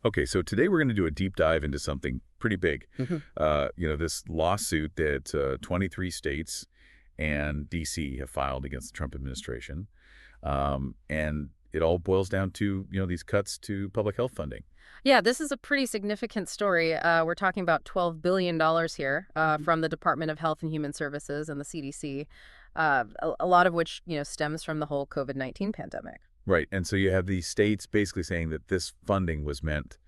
Okay, so today we're going to do a deep dive into something pretty big. Mhm. This lawsuit that 23 states and D.C. have filed against the Trump administration. And it all boils down to, these cuts to public health funding. Yeah, this is a pretty significant story. We're talking about $12 billion here from the Department of Health and Human Services and the CDC, a lot of which, stems from the whole COVID-19 pandemic. Right. And so you have these states basically saying that this funding was meant,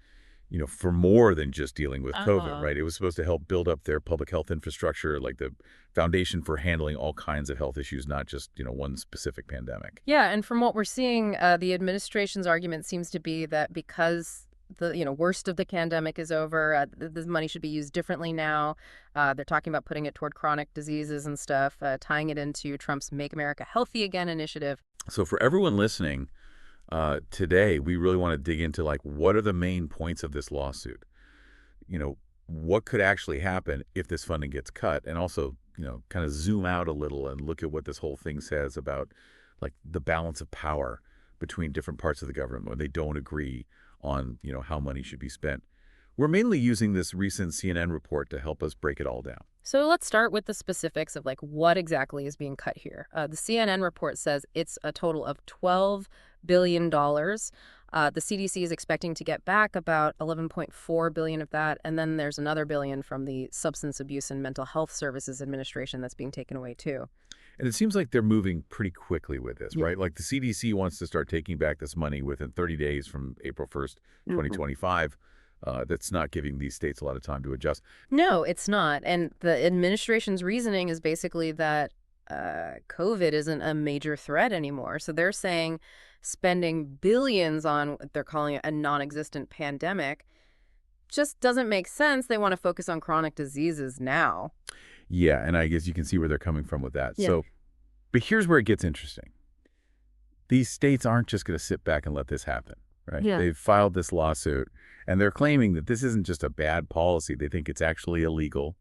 for more than just dealing with COVID, Uh-huh. right? It was supposed to help build up their public health infrastructure, like the foundation for handling all kinds of health issues, not just, one specific pandemic. Yeah, and from what we're seeing, the administration's argument seems to be that because the worst of the pandemic is over, this money should be used differently now. They're talking about putting it toward chronic diseases and stuff, tying it into Trump's Make America Healthy Again initiative. So for everyone listening, today we really want to dig into like what are the main points of this lawsuit? You know, what could actually happen if this funding gets cut, and also, kind of zoom out a little and look at what this whole thing says about like the balance of power between different parts of the government when they don't agree on, how money should be spent. We're mainly using this recent CNN report to help us break it all down. So let's start with the specifics of like what exactly is being cut here. The CNN report says it's a total of $12 billion. The CDC is expecting to get back about 11.4 billion of that, and then there's another billion from the Substance Abuse and Mental Health Services Administration that's being taken away too. And it seems like they're moving pretty quickly with this, Yeah. right? Like the CDC wants to start taking back this money within 30 days from April 1st, Mhm. 2025. That's not giving these states a lot of time to adjust. No, it's not. And the administration's reasoning is basically that COVID isn't a major threat anymore. So they're saying spending billions on what they're calling it a non-existent pandemic just doesn't make sense. They want to focus on chronic diseases now. Yeah, and I guess you can see where they're coming from with that. Yeah. But here's where it gets interesting. These states aren't just going to sit back and let this happen, right? Yeah. They've filed this lawsuit, and they're claiming that this isn't just a bad policy. They think it's actually illegal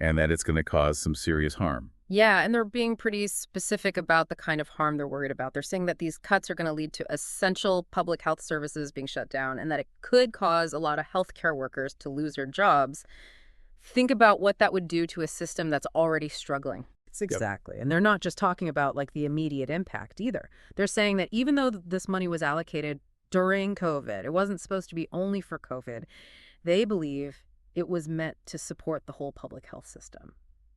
and that it's going to cause some serious harm. Yeah, and they're being pretty specific about the kind of harm they're worried about. They're saying that these cuts are going to lead to essential public health services being shut down and that it could cause a lot of healthcare workers to lose their jobs. Think about what that would do to a system that's already struggling. Yep. Exactly. And they're not just talking about like the immediate impact either. They're saying that even though this money was allocated during COVID, it wasn't supposed to be only for COVID. They believe it was meant to support the whole public health system.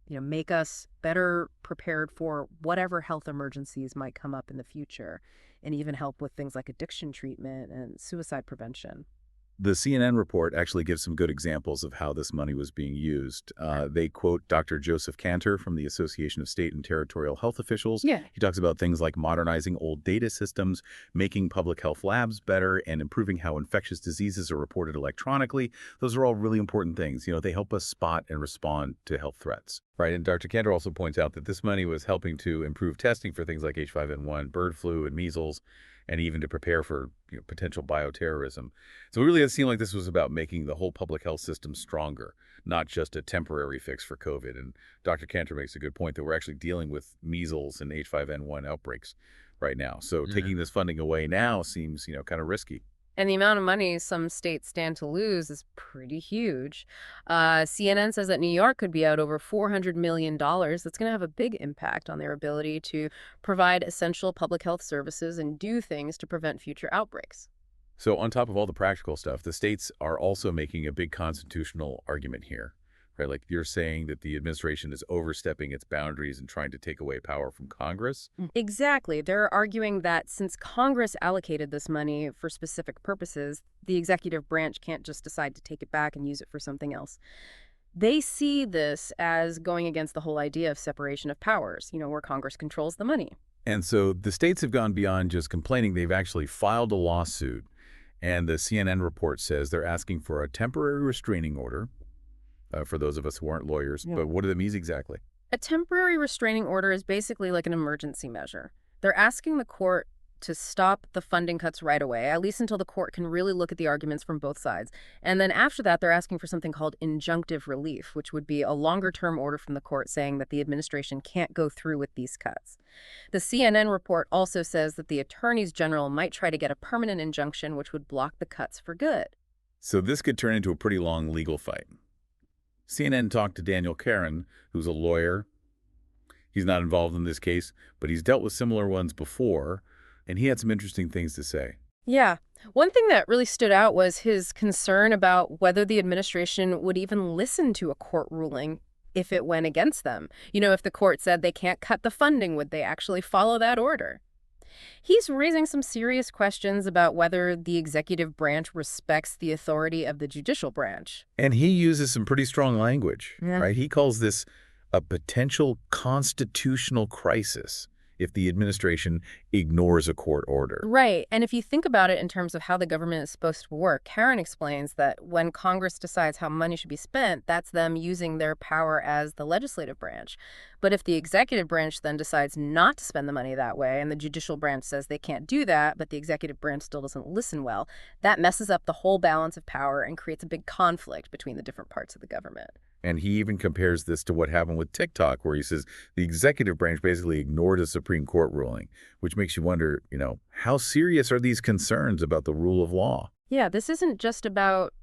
Make us better prepared for whatever health emergencies might come up in the future, and even help with things like addiction treatment and suicide prevention. The CNN report actually gives some good examples of how this money was being used. They quote Dr. Joseph Cantor from the Association of State and Territorial Health Officials. Yeah. He talks about things like modernizing old data systems, making public health labs better, and improving how infectious diseases are reported electronically. Those are all really important things. They help us spot and respond to health threats. Right. And Dr. Cantor also points out that this money was helping to improve testing for things like H5N1, bird flu, and measles, and even to prepare for potential bioterrorism. So it really does seem like this was about making the whole public health system stronger, not just a temporary fix for COVID. And Dr. Cantor makes a good point that we're actually dealing with measles and H5N1 outbreaks right now. So taking this funding away now seems, kind of risky. And the amount of money some states stand to lose is pretty huge. CNN says that New York could be out over $400 million. That's going to have a big impact on their ability to provide essential public health services and do things to prevent future outbreaks. So on top of all the practical stuff, the states are also making a big constitutional argument here, right? Like you're saying that the administration is overstepping its boundaries and trying to take away power from Congress. Exactly. They're arguing that since Congress allocated this money for specific purposes, the executive branch can't just decide to take it back and use it for something else. They see this as going against the whole idea of separation of powers, where Congress controls the money. And so the states have gone beyond just complaining. They've actually filed a lawsuit. And the CNN report says they're asking for a temporary restraining order for those of us who aren't lawyers. Yeah. But what do that mean exactly? A temporary restraining order is basically like an emergency measure. They're asking the court to stop the funding cuts right away, at least until the court can really look at the arguments from both sides. And then after that, they're asking for something called injunctive relief, which would be a longer-term order from the court saying that the administration can't go through with these cuts. The CNN report also says that the attorneys general might try to get a permanent injunction, which would block the cuts for good. So this could turn into a pretty long legal fight. CNN talked to Daniel Karen, who's a lawyer. He's not involved in this case, but he's dealt with similar ones before, and he had some interesting things to say. Yeah. One thing that really stood out was his concern about whether the administration would even listen to a court ruling if it went against them. If the court said they can't cut the funding, would they actually follow that order? He's raising some serious questions about whether the executive branch respects the authority of the judicial branch. And he uses some pretty strong language, Yeah. right? He calls this a potential constitutional crisis if the administration ignores a court order. Right. And if you think about it in terms of how the government is supposed to work, Karen explains that when Congress decides how money should be spent, that's them using their power as the legislative branch. But if the executive branch then decides not to spend the money that way, and the judicial branch says they can't do that, but the executive branch still doesn't listen well, that messes up the whole balance of power and creates a big conflict between the different parts of the government. And he even compares this to what happened with TikTok, where he says the executive branch basically ignored a Supreme Court ruling, which makes you wonder, how serious are these concerns about the rule of law? Yeah, this isn't just about,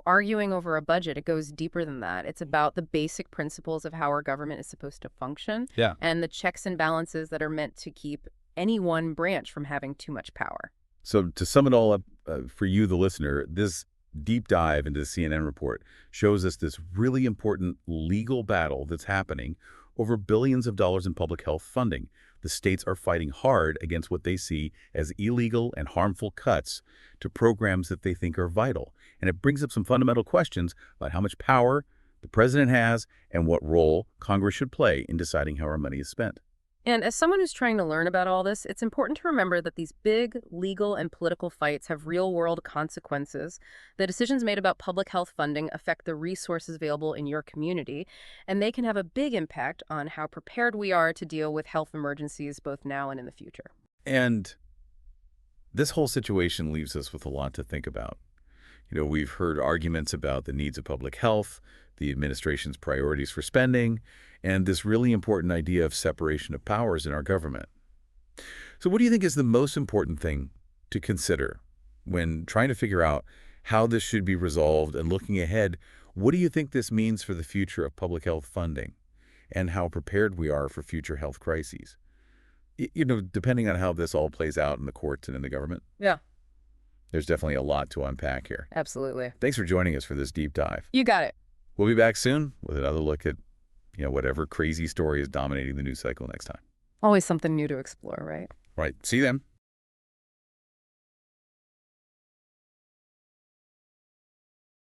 arguing over a budget. It goes deeper than that. It's about the basic principles of how our government is supposed to function Yeah. and the checks and balances that are meant to keep any one branch from having too much power. So to sum it all up for you, the listener, this deep dive into the CNN report shows us this really important legal battle that's happening over billions of dollars in public health funding. The states are fighting hard against what they see as illegal and harmful cuts to programs that they think are vital. And it brings up some fundamental questions about how much power the president has and what role Congress should play in deciding how our money is spent. And as someone who's trying to learn about all this, it's important to remember that these big legal and political fights have real-world consequences. The decisions made about public health funding affect the resources available in your community, and they can have a big impact on how prepared we are to deal with health emergencies both now and in the future. And this whole situation leaves us with a lot to think about. We've heard arguments about the needs of public health, the administration's priorities for spending, and this really important idea of separation of powers in our government. So what do you think is the most important thing to consider when trying to figure out how this should be resolved and looking ahead? What do you think this means for the future of public health funding and how prepared we are for future health crises? Depending on how this all plays out in the courts and in the government. Yeah, There's definitely a lot to unpack here. absolutely. Thanks for joining us for this deep dive. You got it. We'll be back soon with another look at, whatever crazy story is dominating the news cycle next time. Always something new to explore, right? All right. See you then.